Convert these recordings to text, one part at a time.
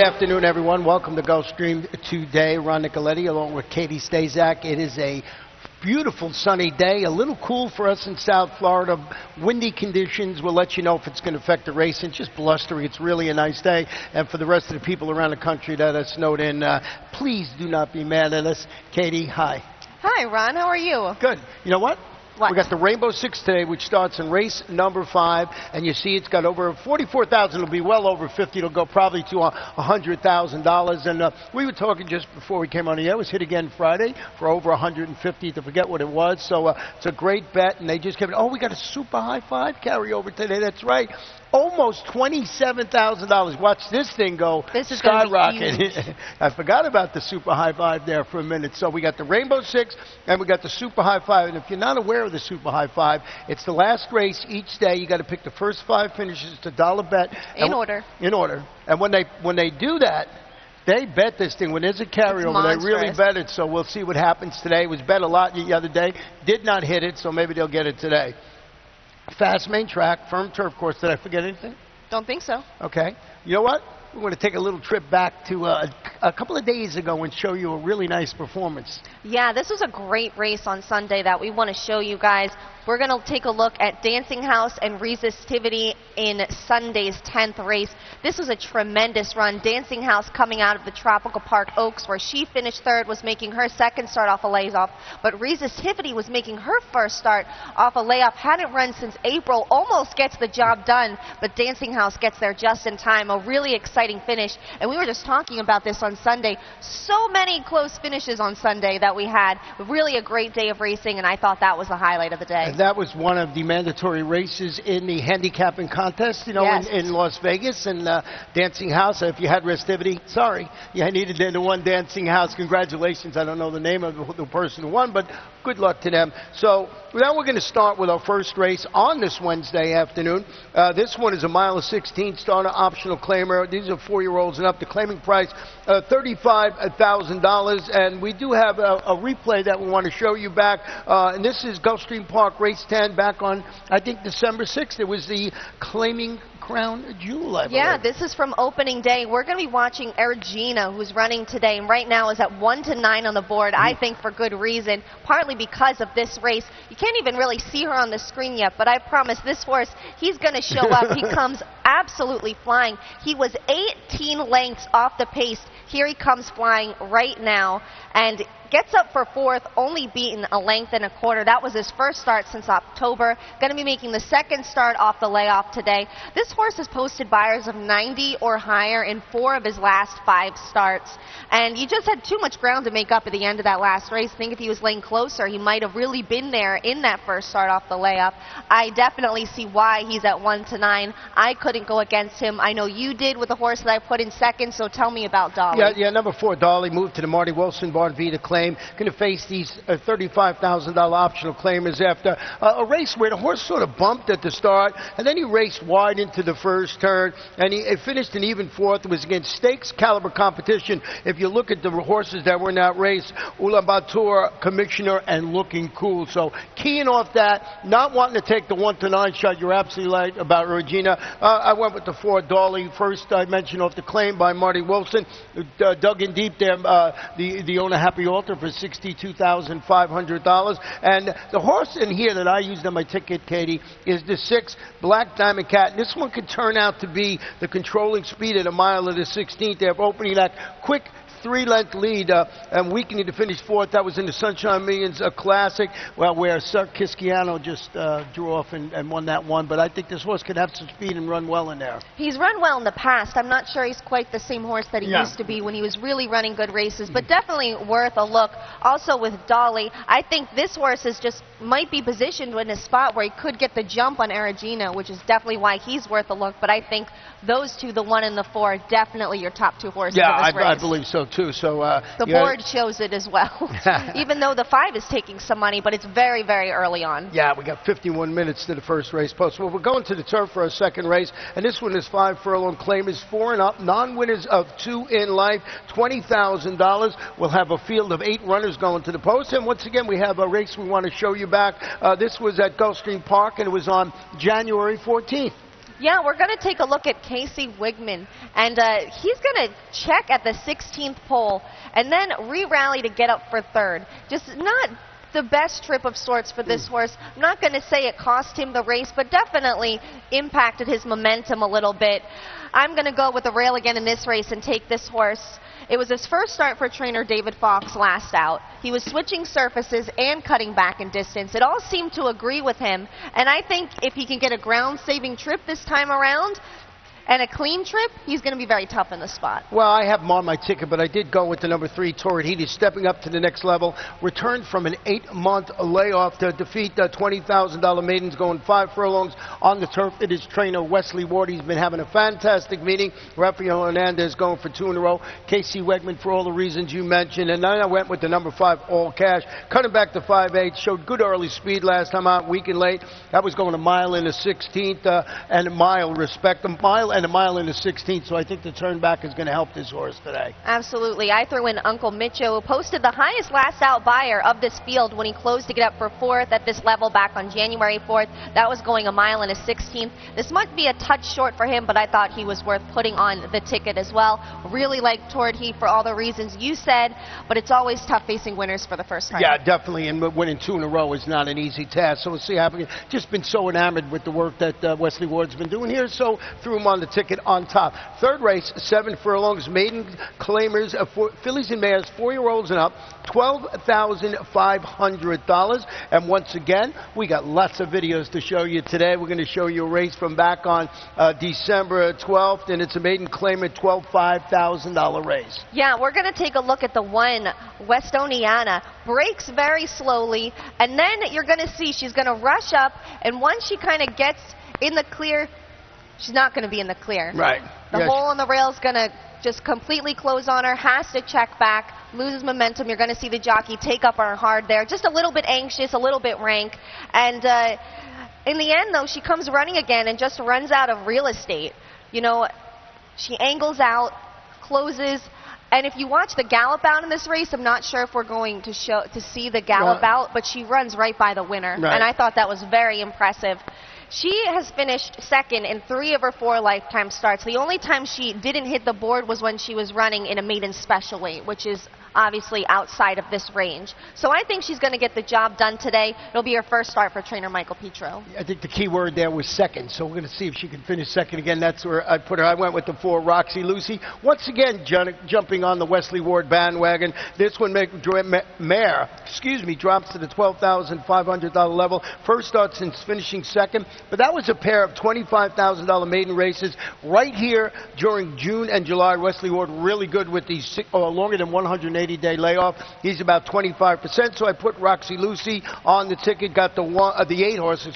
afternoon, everyone. Welcome to Gulfstream today. Ron Nicoletti along with Katie Stazak. It is a beautiful sunny day, a little cool for us in South Florida. Windy conditions. We'll let you know if it's going to affect the race. It's just blustery. It's really a nice day. And for the rest of the people around the country that are snowed in, please do not be mad at us. Katie, hi. Hi, Ron. How are you? Good. You know what? What? We got the Rainbow Six today, which starts in race number 5, and you see it's got over 44,000. It'll be well over 50. It'll go probably to $100,000. And we were talking just before we came on the air. It was hit again Friday for over 150. To forget what it was. So it's a great bet, and they just kept it. Oh, we got a super high five carryover today. That's right. Almost $27,000. Watch this thing go skyrocket. I forgot about the super high five there for a minute. So we got the Rainbow Six and we got the super high five. And if you're not aware of the super high five, it's the last race each day. You got to pick the first 5 finishes. It's a $1 bet. In order. In order. And when they do that, they bet this thing. When there's a carryover, they really bet it. So we'll see what happens today. It was bet a lot the other day. Did not hit it, so maybe they'll get it today. Fast main track, firm turf course. Did I forget anything? Don't think so. Okay. You know what? We're going to take a little trip back to a couple of days ago and show you a really nice performance. Yeah, this was a great race on Sunday that we want to show you guys. We're going to take a look at Dancing House and Resistivity in Sunday's 10th race. This was a tremendous run. Dancing House coming out of the Tropical Park Oaks, where she finished third, was making her second start off a layoff. But Resistivity was making her first start off a layoff. Hadn't run since April. Almost gets the job done, but Dancing House gets there just in time. A really exciting finish. And we were just talking about this on Sunday. So many close finishes on Sunday that we had. Really a great day of racing, and I thought that was the highlight of the day. And that was one of the mandatory races in the handicapping contest, you know, yes, in Las Vegas. And Dancing House, if you had Restivity, sorry, you needed the one Dancing House. Congratulations. I don't know the name of the person who won, but good luck to them. So now we're going to start with our first race on this Wednesday afternoon. This one is a mile of 16 starter optional claimer. These are 4-year-olds and up. The claiming price, $35,000. And we do have a replay that we want to show you back. And this is Gulfstream Park Race 10 back on, I think, December 6th. It was the claiming crown jewel, I believe. Yeah, this is from opening day. We're going to be watching Ergina, who's running today, and right now is at 1-9 on the board, I think for good reason, partly because of this race. You can't even really see her on the screen yet, but I promise this horse, he's going to show up. He comes absolutely flying. He was 18 lengths off the pace. Here he comes flying right now, and gets up for 4th, only beaten a length and a quarter. That was his first start since October. Going to be making the second start off the layoff today. This horse has posted buyers of 90 or higher in 4 of his last 5 starts. And you just had too much ground to make up at the end of that last race. I think if he was laying closer, he might have really been there in that first start off the layoff. I definitely see why he's at 1-9. I couldn't go against him. I know you did with the horse that I put in second, so tell me about Dolly. Yeah, number 4, Dolly, moved to the Marty Wilson barn via the claim. Going to face these $35,000 optional claimers after a race where the horse sort of bumped at the start, and then he raced wide into the first turn, and he finished an even 4th. It was against stakes caliber competition. If you look at the horses that were in that race, Ulaanbaatar, Commissioner, and Looking Cool. So keying off that, not wanting to take the 1-9 shot. You're absolutely right about Regina. I went with the 4, Dolly. First, I mentioned off the claim by Marty Wilson. Dug in deep there, the owner Happy Altar for $62,500. And the horse in here that I used on my ticket, Katie, is the 6 Black Diamond Cat. This one could turn out to be the controlling speed at a mile of the 16th. They're opening that quick 3-length lead and weakening to finish 4th. That was in the Sunshine Millions Classic, well, where Sir Kisciano just drew off and won that one. But I think this horse could have some speed and run well in there. He's run well in the past. I'm not sure he's quite the same horse that he used to be when he was really running good races, but definitely worth a look. Also with Dolly, I think this horse is just might be positioned in a spot where he could get the jump on Ergina, which is definitely why he's worth a look. But I think those two, the 1 and the 4, are definitely your top 2 horses in this race. I believe so too. So the board shows it as well. Even though the 5 is taking some money, but it's very, very early on. Yeah, we got 51 minutes to the first race post. Well, we're going to the turf for our second race, and this one is 5 furlong claimers, 4 and up, non-winners of 2 in life, $20,000. We'll have a field of 8 runners going to the post, and once again, we have a race we want to show you back. This was at Gulfstream Park, and it was on January 14th. Yeah, we're going to take a look at Casey Wigman, and he's going to check at the 16th pole and then re-rally to get up for third. Just not the best trip of sorts for this horse. I'm not going to say it cost him the race, but definitely impacted his momentum a little bit. I'm going to go with the rail again in this race and take this horse. It was his first start for trainer David Fox last out. He was switching surfaces and cutting back in distance. It all seemed to agree with him, and I think if he can get a ground-saving trip this time around, and a clean trip, he's going to be very tough in the spot. Well, I have him on my ticket, but I did go with the number 3, Torrid Heat. He's stepping up to the next level. Returned from an 8-month layoff to defeat $20,000 maidens, going 5 furlongs on the turf. It is trainer Wesley Ward. He's been having a fantastic meeting. Rafael Hernandez going for 2 in a row. Casey Wegman for all the reasons you mentioned. And then I went with the number 5, All Cash. Cutting back to 5/8. Showed good early speed last time out, weak and late. That was going a mile in the 16th and a mile, respect. A mile and a mile in the 16th, so I think the turn back is going to help this horse today. Absolutely. I threw in Uncle Mitcho, who posted the highest last out buyer of this field when he closed to get up for 4th at this level back on January 4th. That was going a mile and a 16th. This might be a touch short for him, but I thought he was worth putting on the ticket as well. Really like Torrid Heat for all the reasons you said, but it's always tough facing winners for the first time. Yeah, definitely, and winning 2 in a row is not an easy task, so we'll see how we can. Just been so enamored with the work that Wesley Ward's been doing here, so threw him on the ticket on top. Third race, 7 furlongs, maiden claimers, fillies and mares, 4-year-olds and up, $12,500. And once again, we got lots of videos to show you today. We're going to show you a race from back on December 12th, and it's a maiden claimant $5,000 race. Yeah, we're going to take a look at the 1, Westoniana. Breaks very slowly, and then you're going to see she's going to rush up, and once she kind of gets in the clear, she's not going to be in the clear. Right. The hole in the rail is going to just completely close on her, has to check back, loses momentum. You're going to see the jockey take up on her hard there. Just a little bit anxious, a little bit rank. And in the end, though, she comes running again and just runs out of real estate. You know, she angles out, closes. And if you watch the gallop out in this race, I'm not sure if we're going to see the gallop out, but she runs right by the winner. Right. And I thought that was very impressive. She has finished second in 3 of her 4 lifetime starts. The only time she didn't hit the board was when she was running in a maiden special weight, which is obviously outside of this range. So I think she's going to get the job done today. It'll be her first start for trainer Michael Petro. I think the key word there was second, so we're going to see if she can finish second again. That's where I put her. I went with the 4, Roxy Lucy. Once again, jumping on the Wesley Ward bandwagon. This one, mare, drops to the $12,500 level. First start since finishing second, but that was a pair of $25,000 maiden races right here during June and July. Wesley Ward really good with these longer than 180-day layoff. He's about 25%, so I put Roxy Lucy on the ticket, got the 8 horse,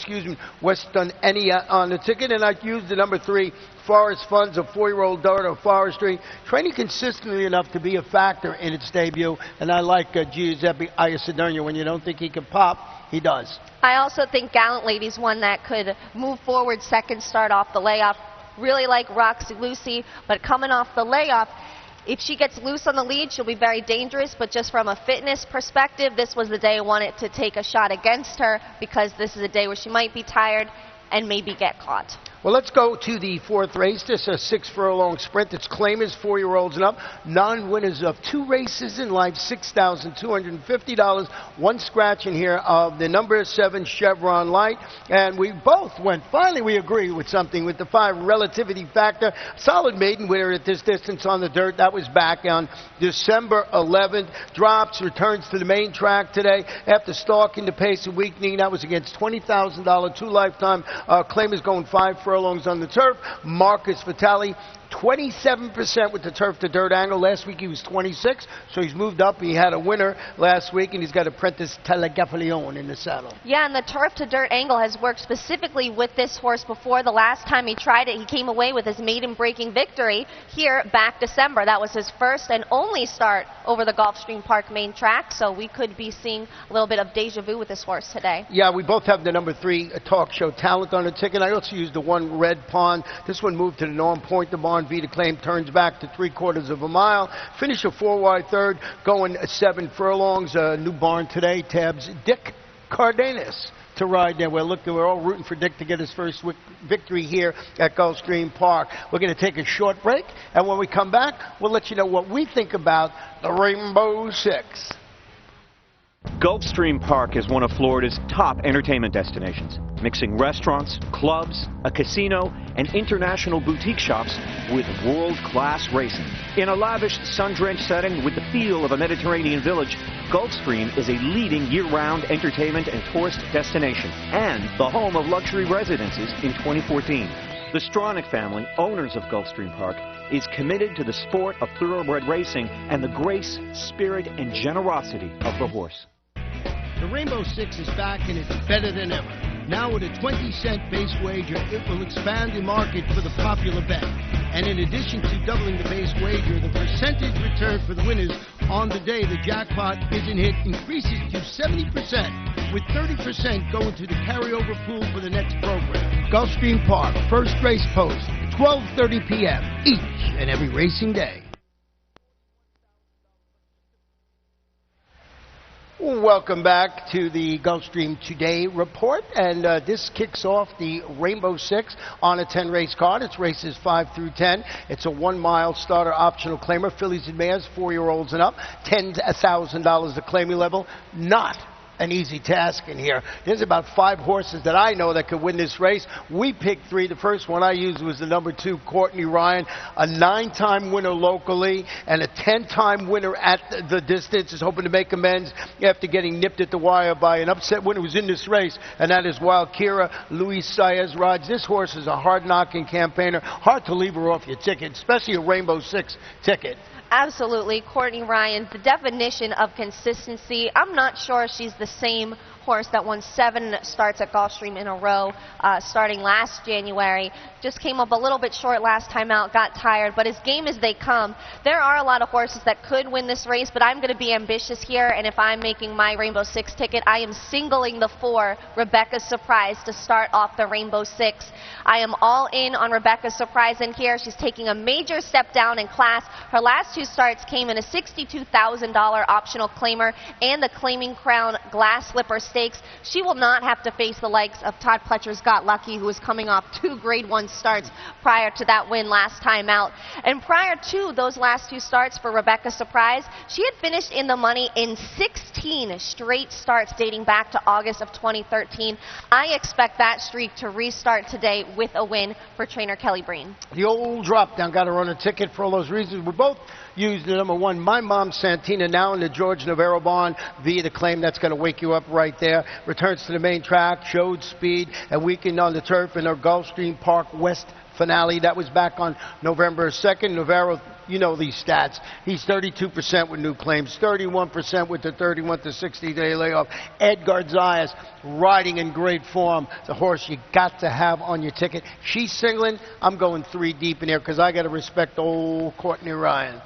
Weston Enia on the ticket, and I used the number 3, Forest Funds, a 4-year-old daughter of Forestry, training consistently enough to be a factor in its debut, and I like Giuseppe Iacidonia. When you don't think he can pop, he does. I also think Gallant Lady's one that could move forward second start off the layoff. Really like Roxy Lucy, but coming off the layoff, if she gets loose on the lead, she'll be very dangerous, but just from a fitness perspective, this was the day I wanted to take a shot against her because this is a day where she might be tired and maybe get caught. Well, let's go to the 4th race. This is a 6 furlong sprint. It's claimers, 4-year-olds and up. Non-winners of 2 races in life, $6,250. 1 scratch in here of the number 7 Chevron Light. And we both went, finally we agree with something with the 5 relativity factor. Solid maiden winner at this distance on the dirt. That was back on December 11th. Drops, returns to the main track today after stalking the pace and weakening. That was against $20,000, 2 lifetime claimers, going 5 furlongs on the turf. Marcus Vitale, 27% with the turf to dirt angle. Last week he was 26, so he's moved up. He had a winner last week, and he's got apprentice Telegaffaleone in the saddle. Yeah, and the turf to dirt angle has worked specifically with this horse before. The last time he tried it, he came away with his maiden breaking victory here back December. That was his first and only start over the Gulfstream Park main track, so we could be seeing a little bit of deja vu with this horse today. Yeah, we both have the number 3 talk show talent on the ticket. I also used the 1 Red Pond. This one moved to the Norm Point. The barn Vita Claim turns back to 3/4 of a mile. Finish a 4-wide third, going 7 furlongs. New barn today, Tabs Dick Cardenas. to ride there. We're all rooting for Dick to get his first victory here at Gulfstream Park. We're going to take a short break, and when we come back, we'll let you know what we think about the Rainbow Six. Gulfstream Park is one of Florida's top entertainment destinations, mixing restaurants, clubs, a casino, and international boutique shops with world-class racing. In a lavish, sun-drenched setting with the feel of a Mediterranean village, Gulfstream is a leading year-round entertainment and tourist destination and the home of luxury residences in 2014. The Stronach family, owners of Gulfstream Park, is committed to the sport of thoroughbred racing and the grace, spirit, and generosity of the horse. The Rainbow Six is back and it's better than ever. Now with a 20-cent base wager, it will expand the market for the popular bet. And in addition to doubling the base wager, the percentage return for the winners on the day the jackpot isn't hit increases to 70%, with 30% going to the carryover pool for the next program. Gulfstream Park, first race post, 12:30 p.m. each and every racing day. Welcome back to the Gulfstream Today report, and this kicks off the Rainbow Six on a 10-race card. It's races 5 through 10. It's a 1-mile starter optional claimer, fillies and mares, 4-year-olds and up, $10,000 the claiming level. Not an easy task in here. There's about 5 horses that I know that could win this race. We picked 3. The first one I used was the number 2, Courtney Ryan, a 9-time winner locally and a 10-time winner at the distance. Is hoping to make amends after getting nipped at the wire by an upset winner who's in this race, and that is Wild Kira. Luis Saez rides. This horse is a hard-knocking campaigner. Hard to leave her off your ticket, especially a Rainbow Six ticket. Absolutely. Courtney Ryan, the definition of consistency. I'm not sure she's the same horse that won 7 starts at Gulfstream in a row starting last January. Just came up a little bit short last time out, got tired, but as game as they come, there are a lot of horses that could win this race, but I'm going to be ambitious here, and if I'm making my Rainbow Six ticket, I am singling the 4, Rebecca's Surprise, to start off the Rainbow Six. I am all in on Rebecca's Surprise in here. She's taking a major step down in class. Her last 2 starts came in a $62,000 optional claimer and the Claiming Crown Glass Slipper Stakes. She will not have to face the likes of Todd Pletcher's Got Lucky, who was coming off 2 Grade 1 starts prior to that win last time out. And prior to those last 2 starts for Rebecca Surprise, she had finished in the money in 16 straight starts dating back to August of 2013. I expect that streak to restart today with a win for trainer Kelly Breen. The old drop down got her on a ticket for all those reasons. We both used the number 1, My Mom Santina, now in the George Navarro barn via the claim. That's going to wake you up right there. Returns to the main track, showed speed, and weakened on the turf in her Gulfstream Park West finale. That was back on November 2nd. Navarro, you know these stats. He's 32% with new claims, 31% with the 31 to 60-day layoff. Edgar Zayas riding in great form. The horse you got to have on your ticket. She's singling. I'm going 3 deep in here because I got to respect old Courtney Ryan.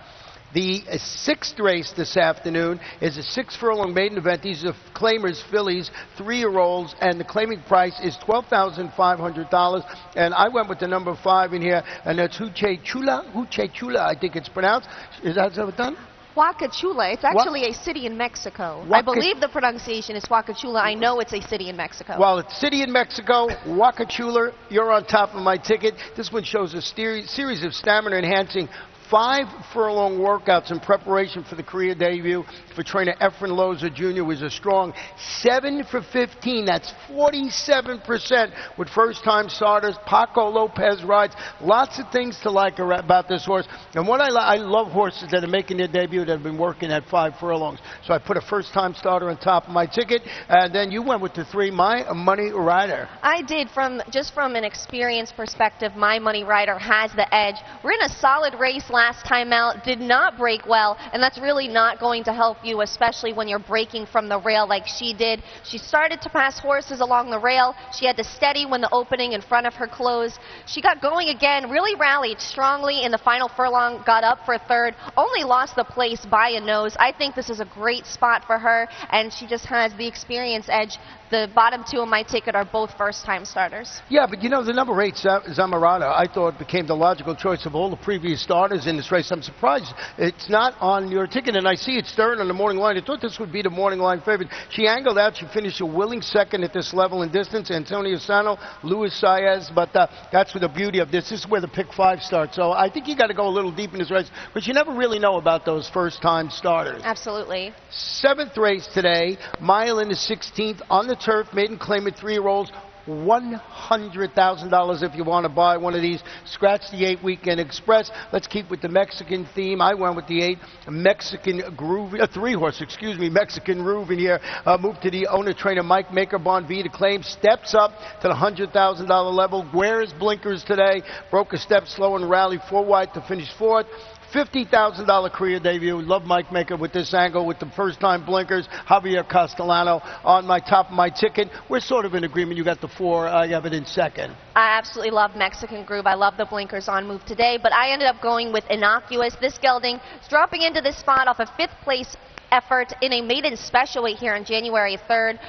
The 6th race this afternoon is a 6-furlong maiden event. These are claimers, fillies, 3-year-olds, and the claiming price is $12,500. And I went with the number 5 in here, and that's Huche Chula, I think it's pronounced. Is that how it's done? Huacachula. It's actually a city in Mexico. I believe the pronunciation is Huacachula. I know it's a city in Mexico. Well, it's city in Mexico. Huacachula, you're on top of my ticket. This one shows a series of stamina-enhancing 5-furlong workouts in preparation for the career debut for trainer Efren Loza Jr. was a strong 7 for 15. That's 47% with first-time starters. Paco Lopez rides. Lots of things to like about this horse. And what I love horses that are making their debut that have been working at 5 furlongs. So I put a first-time starter on top of my ticket, and then you went with the 3, My Money Rider. I did. Just from an experience perspective, My Money Rider has the edge. We're in a solid race last time out, did not break well, and that's really not going to help you, especially when you're breaking from the rail like she did. She started to pass horses along the rail. She had to steady when the opening in front of her closed. She got going again, really rallied strongly in the final furlong, got up for 3rd, only lost the place by a nose. I think this is a great spot for her, and she just has the experience edge. The bottom 2 of my ticket are both first-time starters. Yeah, but you know, the number 8, Zamarada, I thought became the logical choice of all the previous starters in this race. I'm surprised it's not on your ticket, and I see it's third on the morning line. I thought this would be the morning line favorite. She angled out. She finished a willing second at this level in distance. Antonio Sano, Luis Saez, but that's the beauty of this. This is where the pick 5 starts. So I think you got to go a little deep in this race, but you never really know about those first-time starters. Absolutely. 7th race today, mile in the 16th on the turf, maiden claim at 3-year-olds. $100,000 if you want to buy one of these. Scratch the 8 Weekend Express. Let's keep with the Mexican theme. I went with the 8 Mexican Groove, 3-horse, excuse me, Mexican Groove in here. Moved to the owner-trainer Mike Maker, Bon Vita claim. Steps up to the $100,000 level. Wears blinkers today. Broke a step slow and rallied 4 wide to finish 4th. $50,000 career debut. Love Mike Maker with this angle with the first-time blinkers. Javier Castellano on my top of my ticket. We're sort of in agreement. You got the 4. I have it in second. I absolutely love Mexican Groove. I love the blinkers on move today, but I ended up going with Innocuous. This gelding is dropping into this spot off a 5th place effort in a maiden special weight here on January 3rd.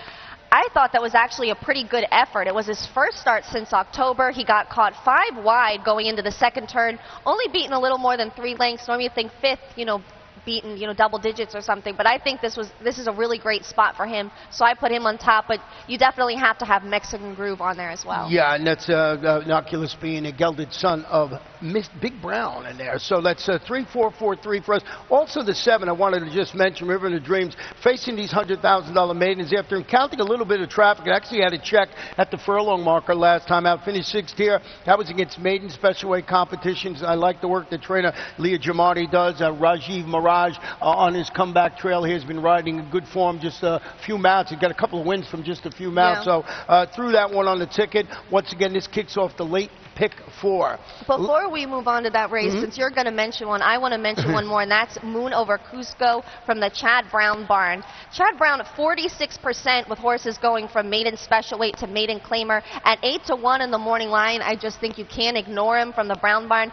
I thought that was actually a pretty good effort. It was his first start since October. He got caught 5 wide going into the second turn, only beaten a little more than 3 lengths. Normally you think 5th, beaten, double digits or something. But I think this is a really great spot for him. So I put him on top. But you definitely have to have Mexican Groove on there as well. Yeah, and that's Innocuous being a gelded son of Miss Big Brown in there. So that's 3, 4, 4, 3 for us. Also the 7, I wanted to just mention, River of the Dreams, facing these $100,000 maidens after encountering a little bit of traffic. It actually had a check at the furlong marker last time out. Finished 6th here. That was against maiden special weight competitions. I like the work that trainer Leah Giamatti does. Rajiv Mirage on his comeback trail here has been riding in good form, just a few mounts. He got a couple of wins from just a few mounts. Yeah. So threw that one on the ticket. Once again, this kicks off the late pick 4. Before we move on to that race, since you're going to mention one, I want to mention one more, and that's Moon Over Cusco from the Chad Brown barn. Chad Brown at 46% with horses going from maiden special weight to maiden claimer at 8-1 in the morning line. I just think you can't ignore him from the Brown barn.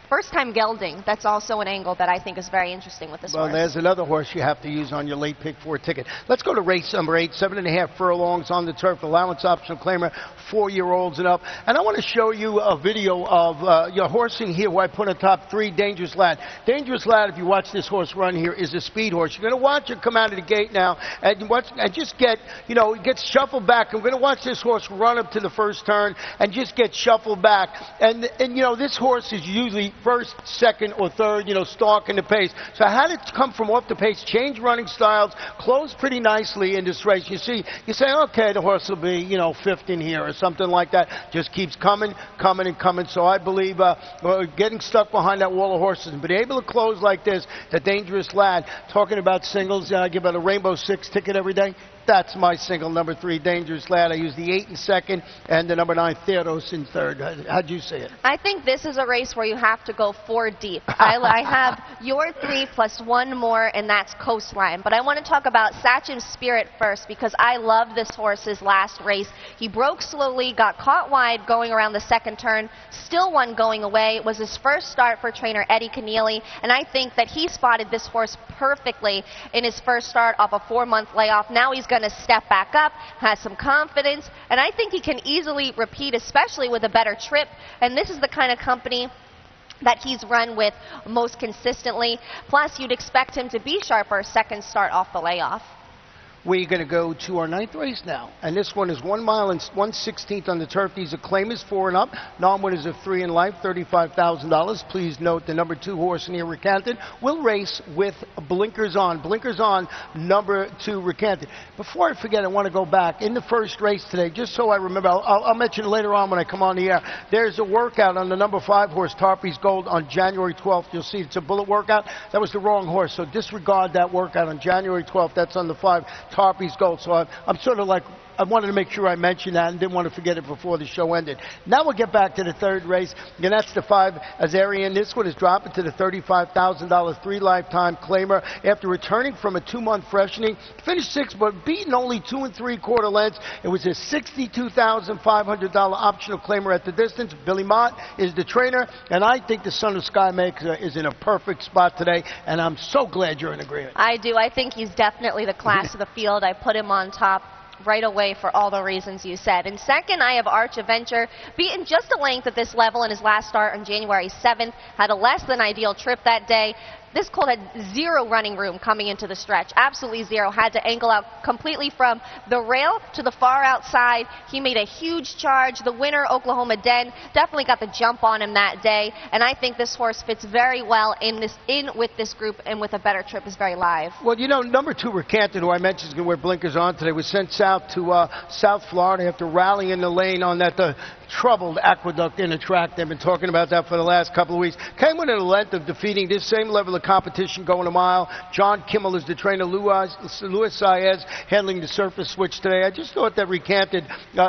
First-time gelding, that's also an angle that I think is very interesting with this horse. Well, there's another horse you have to use on your late pick 4 ticket. Let's go to race number 8, 7.5 furlongs on the turf, allowance optional claimer, 4-year-olds and up. And I want to show you a video of your horsing here where I put on top 3, Dangerous Lad. Dangerous Lad, if you watch this horse run here, is a speed horse. You're going to watch it come out of the gate now and just get, it gets shuffled back. I'm going to watch this horse run up to the first turn and just get shuffled back. And this horse is usually first, second, or third, stalking the pace. So I had it come from off the pace, change running styles, close pretty nicely in this race. You say, okay, the horse will be, 5th in here or something like that. Just keeps coming, and coming. So I believe getting stuck behind that wall of horses, but able to close like this, the Dangerous Lad. Talking about singles, I give out a Rainbow 6 ticket every day. That's my single, number 3, Dangerous Lad. I use the 8 in second and the number 9, Theodos in third. How'd you see it? I think this is a race where you have to go 4 deep. I have your 3 plus 1 more, and that's Coastline. But I want to talk about Sachin's Spirit first because I love this horse's last race. He broke slowly, got caught wide going around the second turn, still won going away. It was his first start for trainer Eddie Keneally, and I think that he spotted this horse perfectly in his first start off a 4-month layoff. Now he's going to step back up, has some confidence, and I think he can easily repeat, especially with a better trip. And this is the kind of company that he's run with most consistently. Plus, you'd expect him to be sharper second start off the layoff. We're going to go to our 9th race now. And this one is 1 mile and 1/16 on the turf. These are claimers 4 and up. Non-winners of 3 in life, $35,000. Please note the number 2 horse in here, Recanted, will race with blinkers on. Blinkers on, number 2, Recanted. Before I forget, I want to go back. In the first race today, just so I remember, I'll mention it later on when I come on the air. There's a workout on the number 5 horse, Tarpey's Gold, on January 12th. You'll see it's a bullet workout. That was the wrong horse, so disregard that workout on January 12th. That's on the 5. Tarpey's Gold. So I'm sort of like, I wanted to make sure I mentioned that and didn't want to forget it before the show ended. Now we'll get back to the 3rd race, and that's the 5 Azarian. This one is dropping to the $35,000 3 lifetime claimer after returning from a 2-month freshening. Finished 6th, but beaten only 2 3/4 lengths. It was a $62,500 optional claimer at the distance. Billy Mott is the trainer, and I think the Son of Sky Maker is in a perfect spot today, and I'm so glad you're in agreement. I do. I think he's definitely the class of the field. I put him on top. right away for all the reasons you said. And second, I have Arch Adventure, beaten just a length at this level in his last start on January 7th, had a less than ideal trip that day. This colt had zero running room coming into the stretch, absolutely zero. Had to angle out completely from the rail to the far outside. He made a huge charge. The winner, Oklahoma Den, definitely got the jump on him that day. And I think this horse fits very well in with this group, and with a better trip is very live. Well, you know, number 2, Recanted, who I mentioned is going to wear blinkers on today, was sent south to South Florida after rallying in the lane on that troubled aqueduct in the track. They've been talking about that for the last couple of weeks. Came within a length of defeating this same level of competition going a mile. John Kimmel is the trainer. Luis Saez handling the surface switch today. I just thought that Recanted,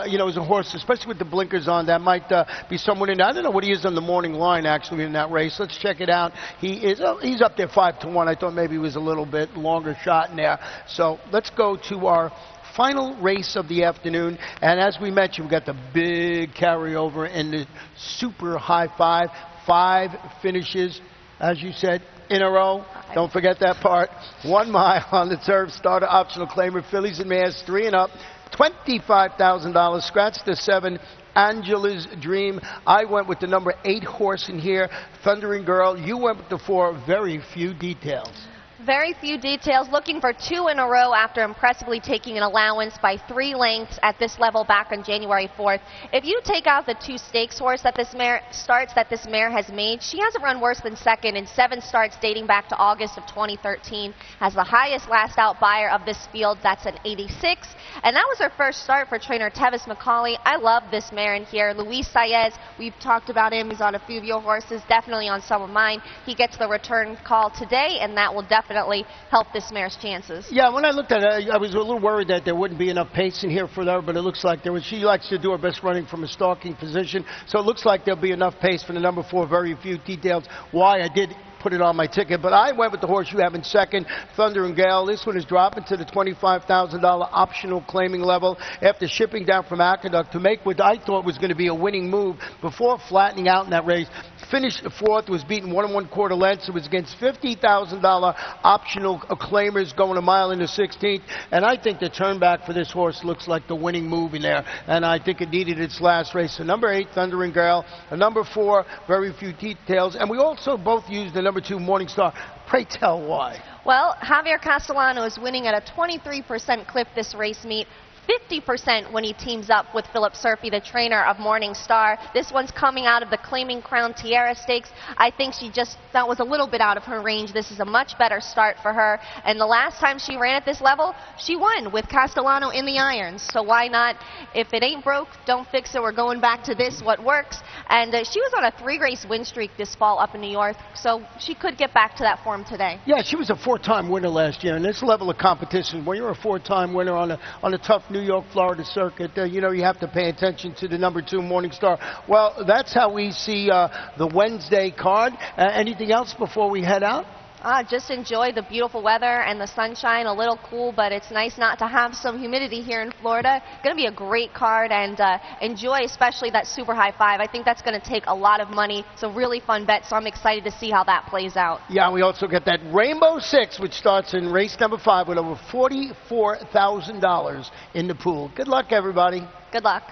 you know, as a horse, especially with the blinkers on, that might be someone in. I don't know what he is on the morning line actually in that race. Let's check it out. He's up there 5-1. I thought maybe he was a little bit longer shot in there. So let's go to our final race of the afternoon, and as we mentioned, we got the big carryover in the super high five. 5 finishes, as you said, in a row. Don't forget that part. 1 mile on the turf, starter optional claimer, fillies and mares, 3 and up, $25,000. Scratch the 7. Angela's Dream. I went with the number 8 horse in here, Thundering Girl. You went with the 4. Very few details. Very few details, looking for 2 in a row after impressively taking an allowance by 3 lengths at this level back on January 4th. If you take out the 2 stakes horse that this mare has made, she hasn't run worse than second in 7 starts dating back to August of 2013. Has the highest last out buyer of this field, that's an 86. And that was her first start for trainer Tevis McCauley. I love this mare in here. Luis Saez, we've talked about him. He's on a few of your horses, definitely on some of mine. He gets the return call today, and that will definitely help this mare's chances. Yeah, when I looked at it, I was a little worried that there wouldn't be enough pace in here for her, but it looks like there was. She likes to do her best running from a stalking position, so it looks like there'll be enough pace for the number 4. Very few details why I did put it on my ticket, but I went with the horse you have in second, Thunder and Gale. This one is dropping to the $25,000 optional claiming level after shipping down from Aqueduct to make what I thought was going to be a winning move before flattening out in that race. Finished 4th, was beaten 1 1/4 lengths. It was against $50,000 optional claimers going a mile in the 16th, and I think the turn back for this horse looks like the winning move in there, and I think it needed its last race. So number 8, Thunder and Gale, and number 4, very few details, and we also both used the number 2, Morningstar. Pray tell why. Well, Javier Castellano is winning at a 23% clip this race meet. 50% when he teams up with Philip Surfy, the trainer of Morningstar. This one's coming out of the Claiming Crown Tierra Stakes. I think that was a little bit out of her range. This is a much better start for her. And the last time she ran at this level, she won with Castellano in the irons. So why not? If it ain't broke, don't fix it. We're going back to this, what works. And she was on a 3-race win streak this fall up in New York, so she could get back to that form today. Yeah, she was a 4-time winner last year, and this level of competition, when you're a 4-time winner on a tough New York, Florida circuit, you know, you have to pay attention to the number 2, Morningstar. Well, that's how we see the Wednesday card. Anything else before we head out? Just enjoy the beautiful weather and the sunshine. A little cool, but it's nice not to have some humidity here in Florida. Going to be a great card, and enjoy especially that super high 5. I think that's going to take a lot of money. It's a really fun bet, so I'm excited to see how that plays out. Yeah, we also get that Rainbow 6, which starts in race number 5 with over $44,000 in the pool. Good luck, everybody. Good luck.